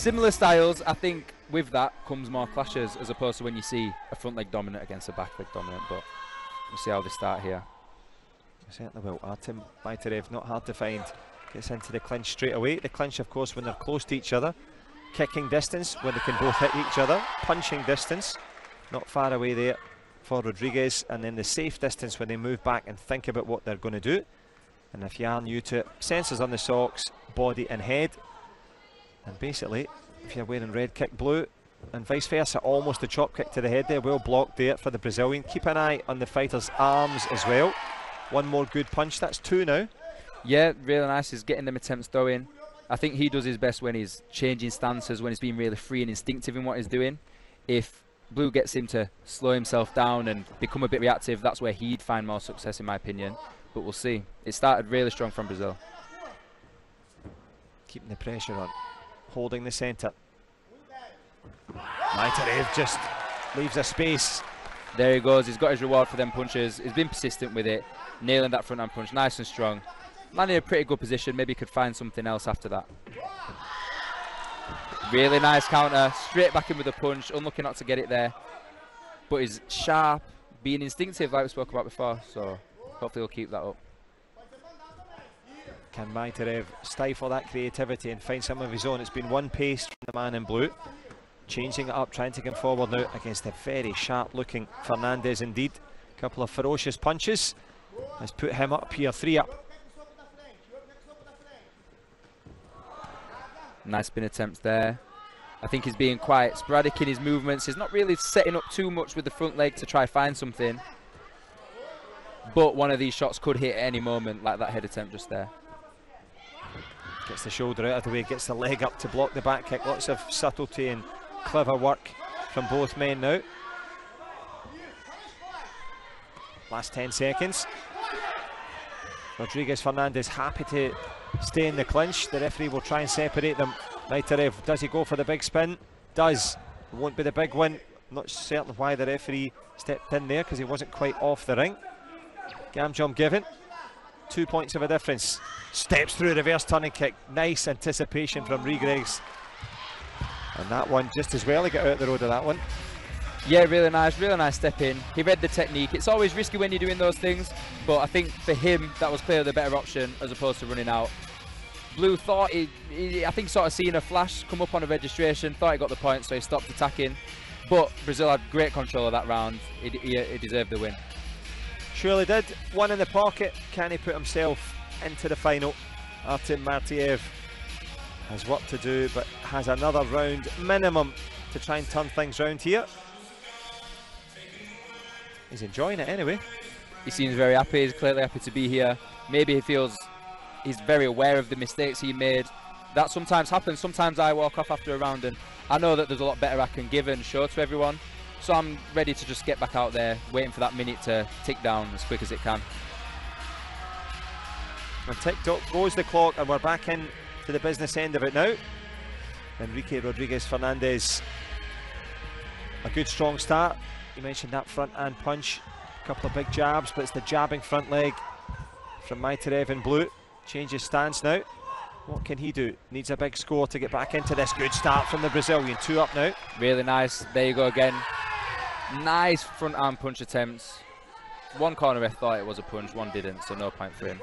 Similar styles, I think with that comes more clashes as opposed to when you see a front leg dominant against a back leg dominant, but we'll see how they start here. Certainly will. Artem MYTAREV, not hard to find, gets into the clinch straight away. The clinch, of course, when they're close to each other. Kicking distance when they can both hit each other. Punching distance, not far away there for Rodriguez. And then the safe distance when they move back and think about what they're going to do. And if you are new to it, sensors on the socks, body and head. And basically, if you're wearing red, kick blue, and vice versa. Almost a chop kick to the head there, well blocked there for the Brazilian. Keep an eye on the fighter's arms as well. One more good punch, that's 2 now. Yeah, really nice. He's getting them attempts throwing. I think he does his best when he's changing stances, when he's being really free and instinctive in what he's doing. If Blue gets him to slow himself down and become a bit reactive, that's where he'd find more success in my opinion. But we'll see. It started really strong from Brazil. Keeping the pressure on, holding the centre. MYTAREV just leaves a space. There he goes, he's got his reward for them punches. He's been persistent with it, nailing that front hand punch, nice and strong. Landing in a pretty good position, maybe he could find something else after that. Really nice counter, straight back in with a punch, unlucky not to get it there. But he's sharp, being instinctive like we spoke about before, so hopefully he'll keep that up. Can MYTAREV stifle that creativity and find some of his own? It's been one pace from the man in blue. Changing it up, trying to come forward now against a very sharp looking Fernandes indeed. A couple of ferocious punches. Let's put him up here, 3 up. Nice spin attempts there. I think he's being quite sporadic in his movements. He's not really setting up too much with the front leg to try find something. But one of these shots could hit at any moment, like that head attempt just there. Gets the shoulder out of the way, gets the leg up to block the back kick. Lots of subtlety and clever work from both men now. Last 10 seconds. Rodriguez Fernandes happy to stay in the clinch. The referee will try and separate them. MYTAREV, does he go for the big spin? Does. It won't be the big one. Not certain why the referee stepped in there, because he wasn't quite off the ring. Gam jump given. 2 points of a difference. Steps through, reverse turning kick. Nice anticipation from Rodriguez. And that one just as well, he got out the road of that one. Yeah, really nice step in. He read the technique. It's always risky when you're doing those things, but I think for him that was clearly the better option as opposed to running out. Blue thought I think sort of seen a flash come up on a registration, thought he got the point, so he stopped attacking. But Brazil had great control of that round. He deserved the win. Surely did. One in the pocket. Can he put himself into the final? Artem MYTAREV has work to do, but has another round minimum to try and turn things round here. He's enjoying it anyway. He seems very happy. He's clearly happy to be here. Maybe he feels he's very aware of the mistakes he made. That sometimes happens. Sometimes I walk off after a round and I know that there's a lot better I can give and show to everyone. So I'm ready to just get back out there, waiting for that minute to tick down as quick as it can. And tick-tock goes the clock, and we're back in to the business end of it now. Henrique Rodriguez Fernandes, a good strong start. You mentioned that front hand punch, a couple of big jabs, but it's the jabbing front leg from MYTAREV in blue. Changes stance now. What can he do? Needs a big score to get back into this. Good start from the Brazilian. 2 up now. Really nice. There you go again. Nice front arm punch attempts. One corner ref thought it was a punch, one didn't, so no point for him.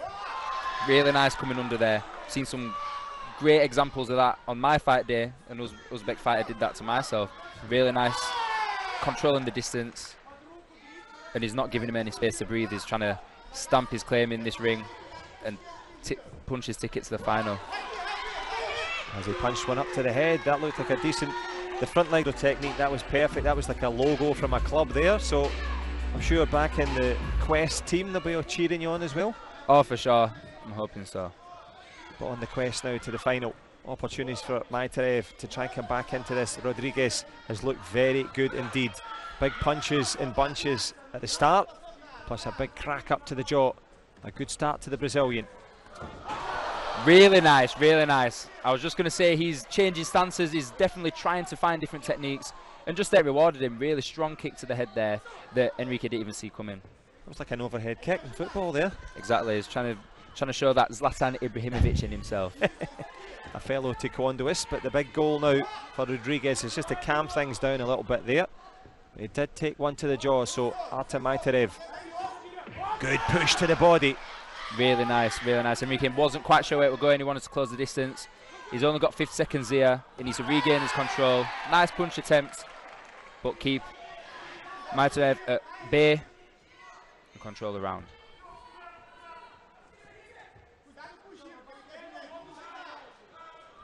Really nice coming under there. Seen some great examples of that on my fight day, and Uzbek fighter did that to myself. Really nice. Controlling the distance, and he's not giving him any space to breathe. He's trying to stamp his claim in this ring and punch his ticket to the final. As he punched one up to the head, that looked like a decent, the front leg technique, that was perfect. That was like a logo from a club there, so I'm sure back in the Quest team they'll be all cheering you on as well. Oh, for sure. I'm hoping so. But on the quest now to the final. Opportunities for MYTAREV to try and come back into this. Rodriguez has looked very good indeed. Big punches in bunches at the start, plus a big crack up to the jaw. A good start to the Brazilian. Really nice, really nice. I was just going to say he's changing stances. He's definitely trying to find different techniques. And just that rewarded him. Really strong kick to the head there that Henrique didn't even see coming. It was like an overhead kick in football there. Exactly. He's trying to show that Zlatan Ibrahimovic in himself. a fellow taekwondoist, but the big goal now for Rodrigues is just to calm things down a little bit there. He did take one to the jaw, so Artem MYTAREV, good push to the body. Really nice, really nice. Henrique wasn't quite sure where it was going, he wanted to close the distance. He's only got 50 seconds here, he needs to regain his control. Nice punch attempt, but keep MYTAREV at bay and control the round.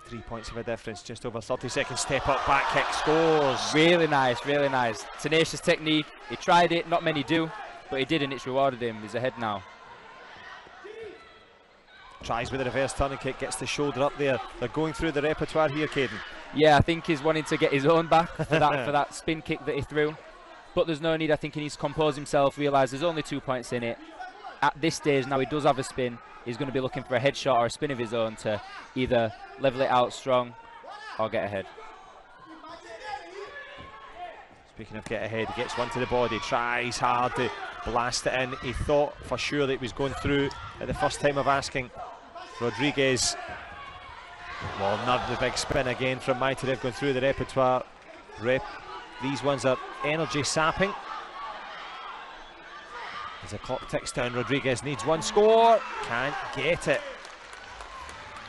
Three points of a difference, just over 30 seconds, step up, back kick, scores. Really nice, really nice. Tenacious technique, he tried it, not many do, but he did and it's rewarded him. He's ahead now. Tries with a reverse turn kick, gets the shoulder up there. They're going through the repertoire here, Caden. Yeah, I think he's wanting to get his own back for that spin kick that he threw. But there's no need, I think he needs to compose himself, realise there's only 2 points in it. At this stage now he does have a spin. He's going to be looking for a headshot or a spin of his own to either level it out strong or get ahead. Speaking of get ahead, he gets one to the body, tries hard to blast it in. He thought for sure that he was going through at the first time of asking. Rodrigues, well, another big spin again from MYTAREV going through the repertoire. These ones are energy sapping. As the clock ticks down, Rodrigues needs one score, can't get it.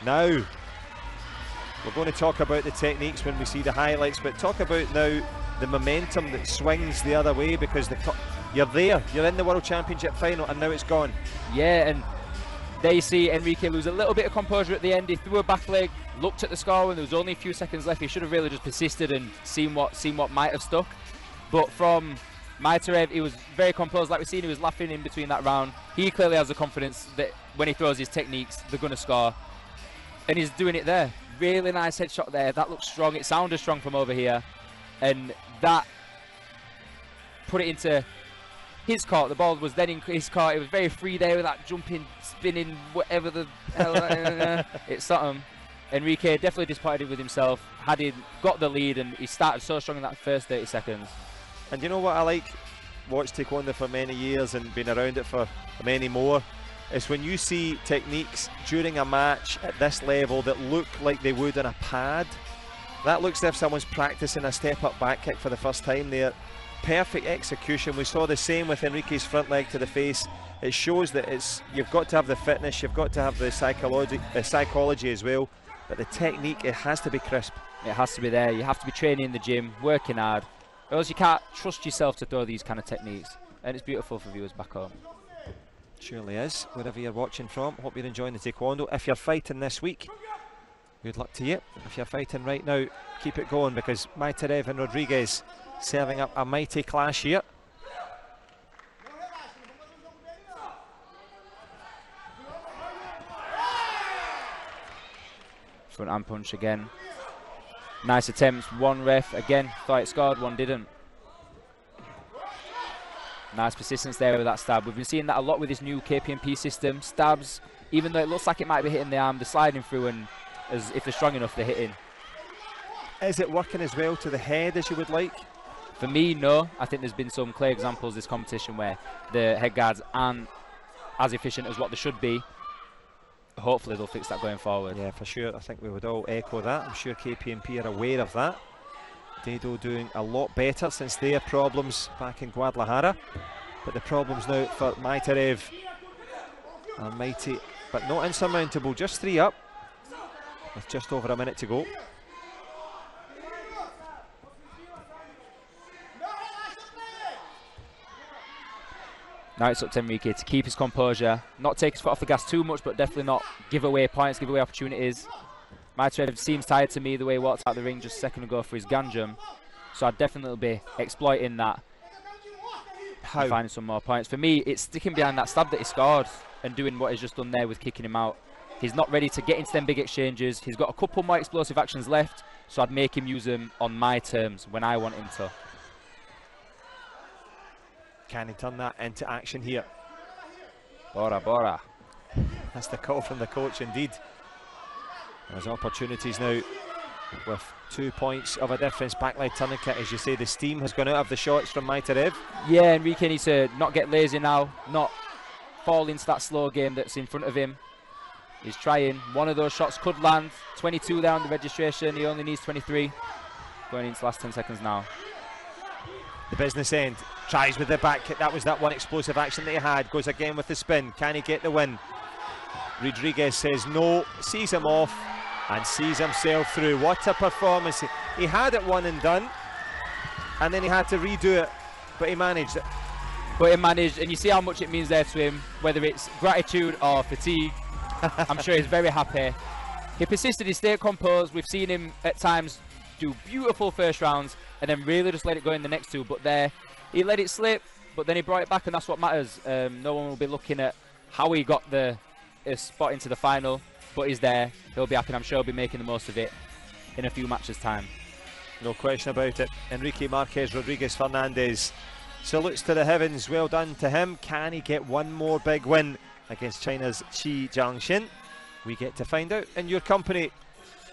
Now, we're going to talk about the techniques when we see the highlights, but talk about now the momentum that swings the other way, because you're there, you're in the World Championship final and now it's gone. Yeah, and there you see Henrique lose a little bit of composure at the end. He threw a back leg, looked at the score when there was only a few seconds left. He should have really just persisted and seen what might have stuck. But from MYTAREV, he was very composed, like we've seen, he was laughing in between that round. He clearly has the confidence that when he throws his techniques, they're going to score. And he's doing it there. Really nice headshot there, that looks strong, it sounded strong from over here. And that put it into his court, the ball was then in his court, it was very free there with that jumping, spinning, whatever the hell, it's something. Henrique definitely disappointed with himself, had he got the lead and he started so strong in that first 30 seconds. And you know what I like? Watched Taekwondo for many years and been around it for many more. Is when you see techniques during a match at this level that look like they would on a pad. That looks as if someone's practicing a step-up back kick for the first time there. Perfect execution. We saw the same with Henrique's front leg to the face. It shows that you've got to have the fitness, you've got to have the psychology as well. But the technique, it has to be crisp. It has to be there. You have to be training in the gym, working hard. Or else you can't trust yourself to throw these kind of techniques. And it's beautiful for viewers back home. Surely is, wherever you're watching from. Hope you're enjoying the Taekwondo. If you're fighting this week, good luck to you. If you're fighting right now, keep it going, because MYTAREV and Rodrigues serving up a mighty clash here. Front hand punch again. Nice attempts, one ref again thought it scored, one didn't. Nice persistence there with that stab. We've been seeing that a lot with this new KPMP system. Stabs, even though it looks like it might be hitting the arm, they're sliding through, and if they're strong enough, they're hitting. Is it working as well to the head as you would like? For me, no. I think there's been some clear examples this competition where the head guards aren't as efficient as what they should be. Hopefully they'll fix that going forward. Yeah, for sure. I think we would all echo that. I'm sure KPMP are aware of that. Dedo doing a lot better since their problems back in Guadalajara. But the problems now for MYTAREV are mighty, but not insurmountable. Just 3 up with just over a minute to go. Now it's up to Henrique to keep his composure, not take his foot off the gas too much, but definitely not give away points, give away opportunities. MYTAREV seems tired to me the way he walked out the ring just a second ago for his Ganjam. So I'd definitely be exploiting that. How? Finding some more points. For me, it's sticking behind that stab that he scored and doing what he's just done there with kicking him out. He's not ready to get into them big exchanges. He's got a couple more explosive actions left, so I'd make him use them on my terms when I want him to. Can he turn that into action here? Bora, bora. That's the call from the coach indeed. There's opportunities now with 2 points of a difference. Backline tourniquet, as you say, the steam has gone out of the shots from MYTAREV. Yeah, Henrique needs to not get lazy now, not fall into that slow game that's in front of him. He's trying. One of those shots could land. 22 there on the registration. He only needs 23. Going into the last 10 seconds now. The business end. Tries with the back kick. That was that one explosive action that he had. Goes again with the spin. Can he get the win? Rodriguez says no. Sees him off and sees himself through. What a performance. He had it one and done. And then he had to redo it. But he managed it. And you see how much it means there to him, whether it's gratitude or fatigue. I'm sure he's very happy. He persisted, he stayed composed. We've seen him at times do beautiful first rounds and then really just let it go in the next two. But there, he let it slip, but then he brought it back, and that's what matters. No one will be looking at how he got the spot into the final, but he's there. He'll be happy, and I'm sure he'll be making the most of it in a few matches' time. No question about it. Henrique Marques Rodrigues Fernandez salutes to the heavens. Well done to him. Can he get one more big win against China's Qizhang? We get to find out in your company.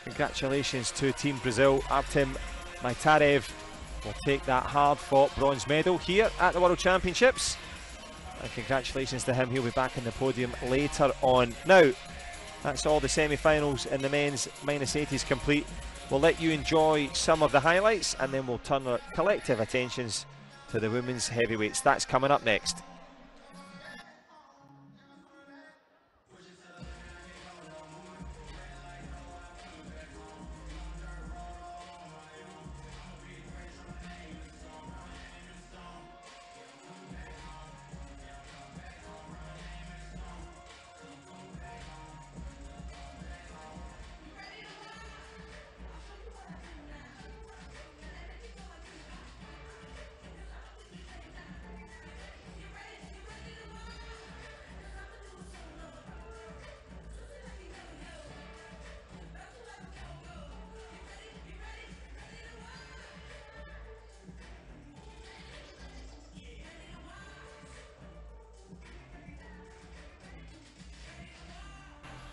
Congratulations to Team Brazil. Artem MYTAREV will take that hard-fought bronze medal here at the World Championships. And congratulations to him. He'll be back in the podium later on. Now, that's all the semi-finals in the men's -80s complete. We'll let you enjoy some of the highlights, and then we'll turn our collective attentions to the women's heavyweights. That's coming up next.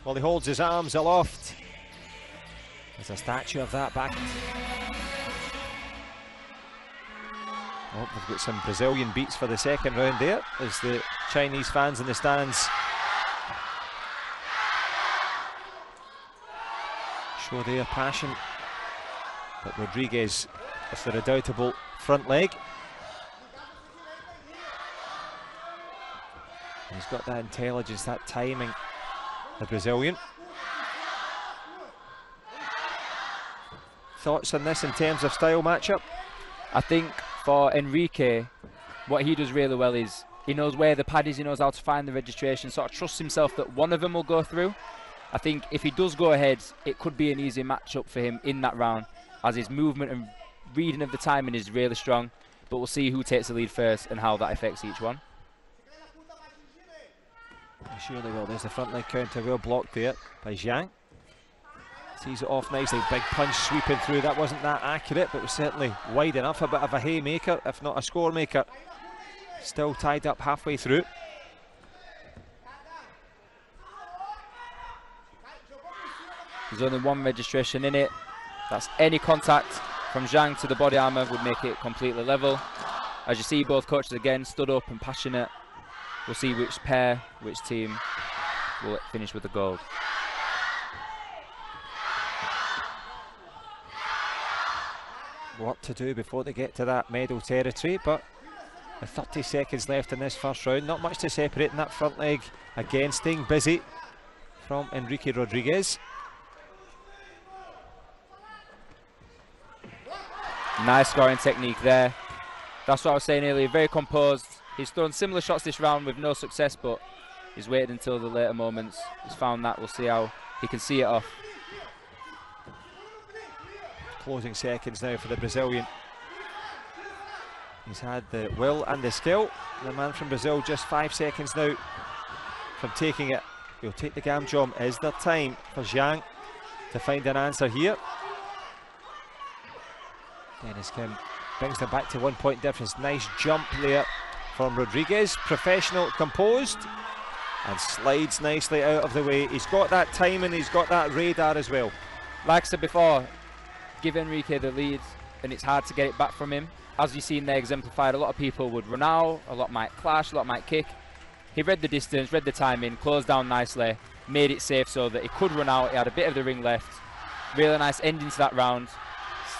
Well, he holds his arms aloft. There's a statue of that back. Oh, they've got some Brazilian beats for the second round there, as the Chinese fans in the stands show their passion. But Rodriguez with the redoubtable front leg. He's got that intelligence, that timing, the Brazilian. Thoughts on this in terms of style matchup? I think for Henrique, what he does really well is he knows where the pad is, he knows how to find the registration, sort of trusts himself that one of them will go through. I think if he does go ahead, it could be an easy matchup for him in that round, as his movement and reading of the timing is really strong. But we'll see who takes the lead first and how that affects each one. Sure they will. There's the front leg counter, well blocked there by Xiang. Sees it off nicely, big punch sweeping through. That wasn't that accurate, but was certainly wide enough. A bit of a haymaker, if not a score maker. Still tied up halfway through. There's only one registration in it. That's any contact from Zhang to the body armour would make it completely level. As you see, both coaches again stood up and passionate. We'll see which pair, which team will finish with the gold. What to do before they get to that medal territory, but with 30 seconds left in this first round, not much to separate in that front leg. Again, staying busy from Henrique Rodriguez. Nice scoring technique there. That's what I was saying earlier, very composed. He's thrown similar shots this round with no success, but he's waited until the later moments. He's found that. We'll see how he can see it off. Closing seconds now for the Brazilian. He's had the will and the skill. The man from Brazil just 5 seconds now from taking it. He'll take the gam jump. Is there time for Xiang to find an answer here? Dennis Kim brings them back to 1 point difference. Nice jump there from Rodriguez. Professional, composed, and slides nicely out of the way. He's got that timing, he's got that radar as well. Like I said before, give Henrique the lead and it's hard to get it back from him. As you've seen there exemplified, a lot of people would run out, a lot might clash, a lot might kick. He read the distance, read the timing, closed down nicely, made it safe so that he could run out. He had a bit of the ring left. Really nice ending to that round.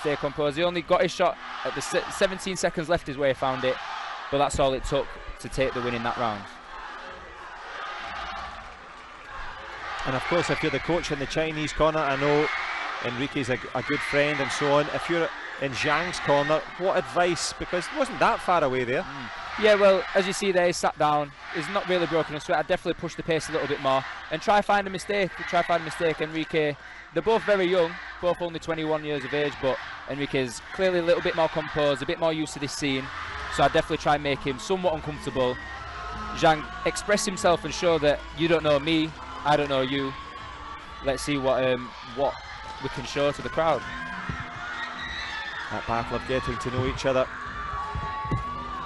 Stay composed. He only got his shot at the 17 seconds left is where he found it, but that's all it took to take the win in that round. And of course, if you're the coach in the Chinese corner, I know Henrique's a good friend and so on. If you're in Xiang's corner, what advice? Because it wasn't that far away there. Yeah, well, as you see there, he sat down. He's not really broken a sweat. I'd definitely push the pace a little bit more and try find a mistake. Henrique, they're both very young, both only 21 years of age, but Henrique's clearly a little bit more composed, a bit more used to this scene. So I'd definitely try and make him somewhat uncomfortable. Xiang, express himself and show that you don't know me, I don't know you. Let's see what we can show to the crowd. That battle of getting to know each other.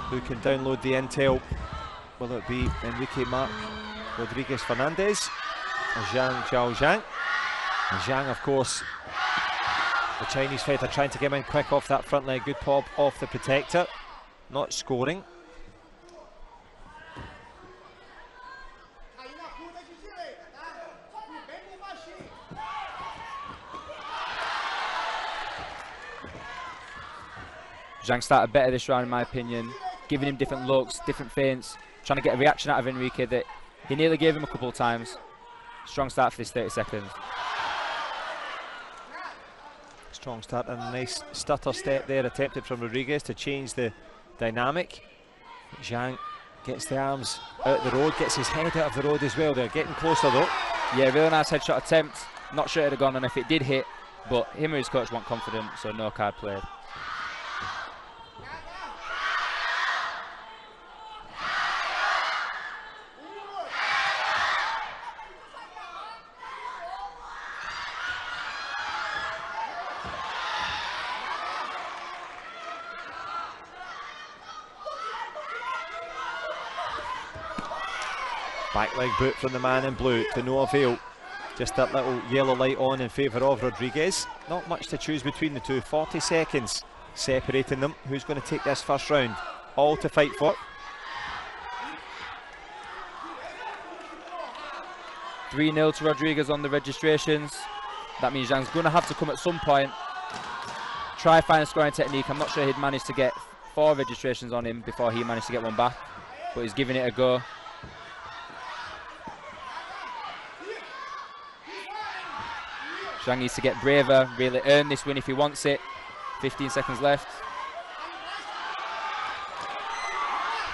Who can download the intel? Will it be Henrique Rodrigues Fernandez or Qizhang XIANG? And Xiang, of course, the Chinese fighter trying to get him in quick off that front leg. Good pop off the protector. Not scoring. Xiang started better this round in my opinion, giving him different looks, different feints, trying to get a reaction out of Henrique that he nearly gave him a couple of times. Strong start for this 30 seconds. Strong start and a nice stutter step there attempted from Rodrigues to change the dynamic. Xiang gets the arms out the road, gets his head out of the road as well. They're getting closer though. Yeah, really nice headshot attempt. Not sure it'd have gone on if it did hit, but him and his coach weren't confident, so no card played. Back leg boot from the man in blue to no avail. Just that little yellow light on in favour of Rodrigues. Not much to choose between the two. 40 seconds separating them. Who's going to take this first round? All to fight for. 3-0 to Rodrigues on the registrations. That means Xiang's going to have to come at some point. Try find a scoring technique. I'm not sure he'd managed to get 4 registrations on him before he managed to get one back, but he's giving it a go. Xiang needs to get braver, really earn this win if he wants it. 15 seconds left.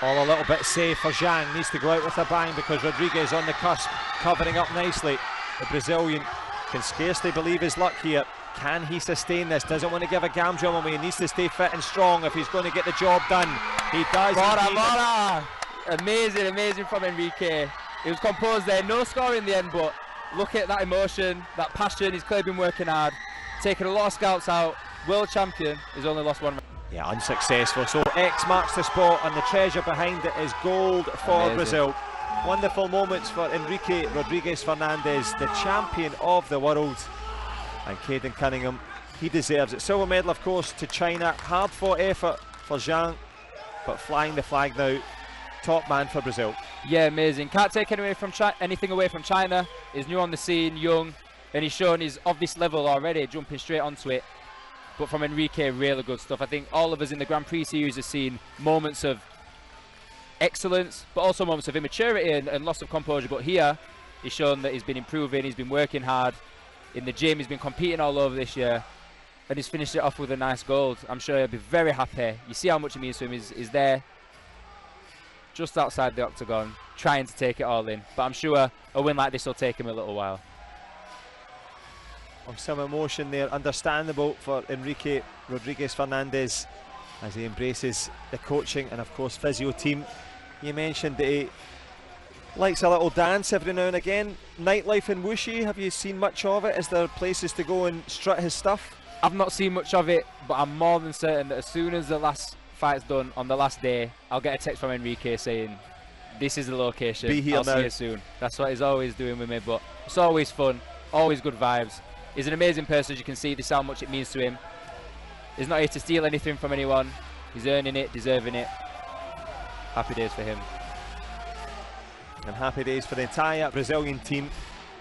All a little bit safe for Xiang. Needs to go out with a bang because Rodrigues on the cusp, covering up nicely. The Brazilian can scarcely believe his luck here. Can he sustain this? Doesn't want to give a gam jump away. He needs to stay fit and strong if he's going to get the job done. He does. Bora. Amazing, amazing from Henrique. He was composed there. No score in the end, but look at that emotion, that passion. He's clearly been working hard, taking a lot of scouts out. World champion, he's only lost one. Yeah, unsuccessful. So X marks the spot, and the treasure behind it is gold for Amazing. Brazil. Wonderful moments for Henrique Rodrigues Fernandes, the champion of the world. And Caden Cunningham, he deserves it. Silver medal, of course, to China. Hard fought effort for Xiang, but flying the flag now. Top man for Brazil. Yeah, amazing. Can't take anything away from China. He's new on the scene, young, and he's shown he's of this level already, jumping straight onto it. But from Henrique, really good stuff. I think all of us in the Grand Prix series have seen moments of excellence, but also moments of immaturity and loss of composure. But here, he's shown that he's been improving, he's been working hard in the gym, he's been competing all over this year, and he's finished it off with a nice gold. I'm sure he'll be very happy. You see how much it means to him. He's there, just outside the octagon, trying to take it all in. But I'm sure a win like this will take him a little while. Some emotion there, understandable for Henrique Rodrigues Fernandes as he embraces the coaching and of course physio team. You mentioned that he likes a little dance every now and again. Nightlife in Wuxi, have you seen much of it? Is there places to go and strut his stuff? I've not seen much of it, but I'm more than certain that as soon as the last fight's done on the last day, I'll get a text from Henrique saying, this is the location, be here I'll now. see you soon. That's what he's always doing with me, but it's always fun, always good vibes. He's an amazing person, as you can see. This is how much it means to him. He's not here to steal anything from anyone. He's earning it, deserving it. Happy days for him. And happy days for the entire Brazilian team.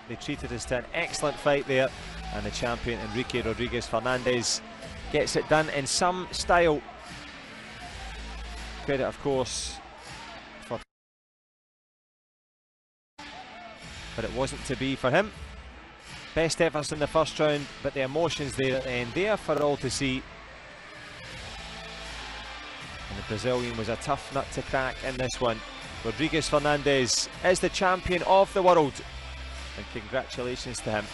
They treated us to an excellent fight there, and the champion Henrique Rodriguez Fernandez gets it done in some style. Credit, of course, but it wasn't to be for him. Best efforts in the first round, but the emotions there at the end, there for all to see. And the Brazilian was a tough nut to crack in this one. Rodriguez Fernandez is the champion of the world, and congratulations to him.